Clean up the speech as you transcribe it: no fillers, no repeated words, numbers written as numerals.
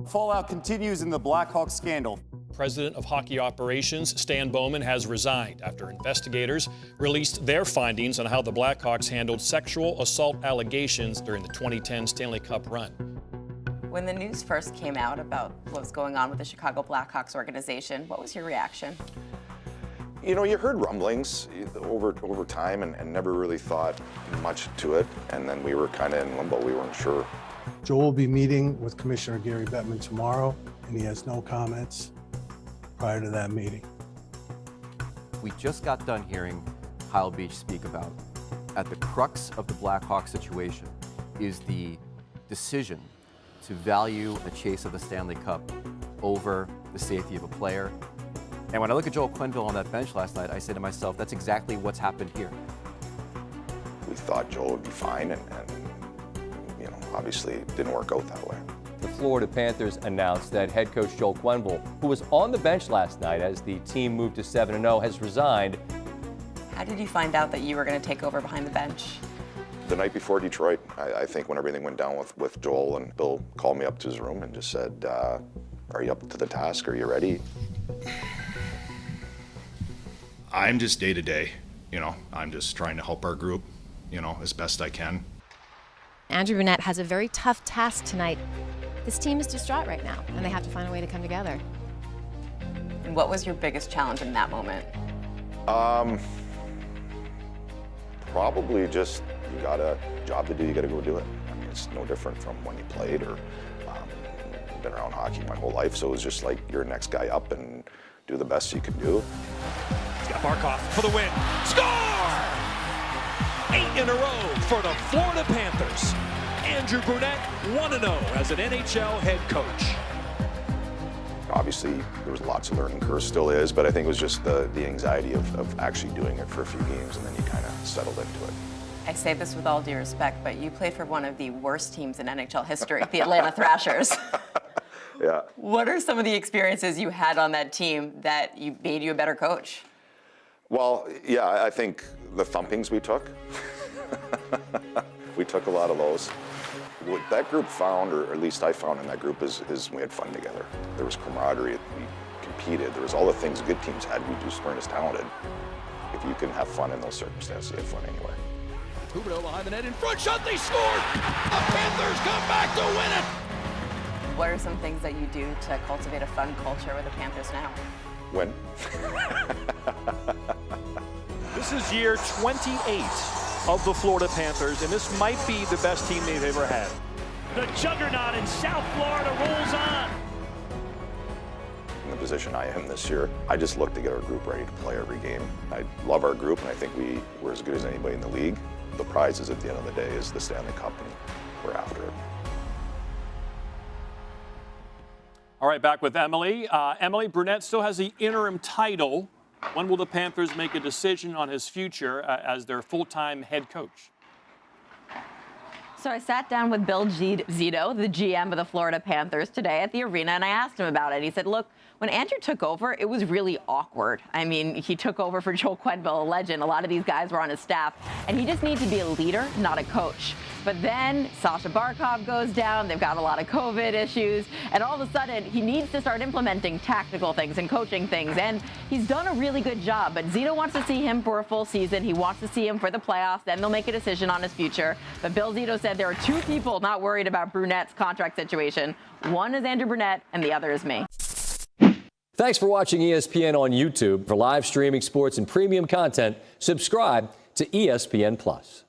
Fallout continues in the Blackhawks scandal. President of Hockey Operations, Stan Bowman, has resigned after investigators released their findings on how the Blackhawks handled sexual assault allegations during the 2010 Stanley Cup run. When the news first came out about what was going on with the Chicago Blackhawks organization, what was your reaction? You know, you heard rumblings over time and never really thought much to it. And then we were kind of in limbo. We weren't sure. Joel will be meeting with Commissioner Gary Bettman tomorrow, and he has no comments prior to that meeting. We just got done hearing Kyle Beach speak about, at the crux of the Blackhawks situation is the decision to value the chase of the Stanley Cup over the safety of a player. And when I look at Joel Quenneville on that bench last night, I say to myself, that's exactly what's happened here. We thought Joel would be fine, and you know, obviously it didn't work out that way. The Florida Panthers announced that head coach Joel Quenneville, who was on the bench last night as the team moved to 7-0, has resigned. How did you find out that you were going to take over behind the bench? The night before Detroit, I think when everything went down with Joel, and Bill called me up to his room and just said, are you up to the task? Are you ready? I'm just day to day, you know, I'm just trying to help our group, you know, as best I can. Andrew Brunette has a very tough task tonight. This team is distraught right now, and they have to find a way to come together. And what was your biggest challenge in that moment? Probably just, you got a job to do, you got to go do it. I mean, it's no different from when you played or been around hockey my whole life, so it was just like you're next guy up and do the best you can do. He's got Barkov for the win. Score! 8 in a row for the Florida Panthers. Andrew Brunette 1-0 as an NHL head coach. Obviously, there was lots of learning curve, still is, but I think it was just the anxiety of actually doing it for a few games, and then you kind of settled into it. I say this with all due respect, but you played for one of the worst teams in NHL history, the Atlanta Thrashers. Yeah. What are some of the experiences you had on that team that made you a better coach? Well, yeah, I think the thumpings we took, we took a lot of those. What that group found, or at least I found in that group, is we had fun together. There was camaraderie, we competed, there was all the things good teams had, we just weren't as talented. If you can have fun in those circumstances, you have fun anyway. Huberdeau behind the net, in front shot, they scored! The Panthers come back to win it! What are some things that you do to cultivate a fun culture with the Panthers now? Win. This is year 28 of the Florida Panthers, and this might be the best team they've ever had. The juggernaut in South Florida rolls on. In the position I am this year, I just look to get our group ready to play every game. I love our group, and I think we're as good as anybody in the league. The prize is, at the end of the day, is the Stanley Cup, and we're after it. All right, back with Emily. Emily, Brunette still has the interim title. When will the Panthers make a decision on his future as their full-time head coach? So I sat down with Bill Zito, the GM of the Florida Panthers, today at the arena, and I asked him about it. He said, look, when Andrew took over, it was really awkward. I mean, he took over for Joel Quenneville, a legend. A lot of these guys were on his staff, and he just needs to be a leader, not a coach. But then Sasha Barkov goes down. They've got a lot of COVID issues, and all of a sudden, he needs to start implementing tactical things and coaching things, and he's done a really good job. But Zito wants to see him for a full season. He wants to see him for the playoffs. Then they'll make a decision on his future. But Bill Zito said there are two people not worried about Brunette's contract situation. One is Andrew Brunette, and the other is me. Thanks for watching ESPN on YouTube. For live streaming sports and premium content, subscribe to ESPN+.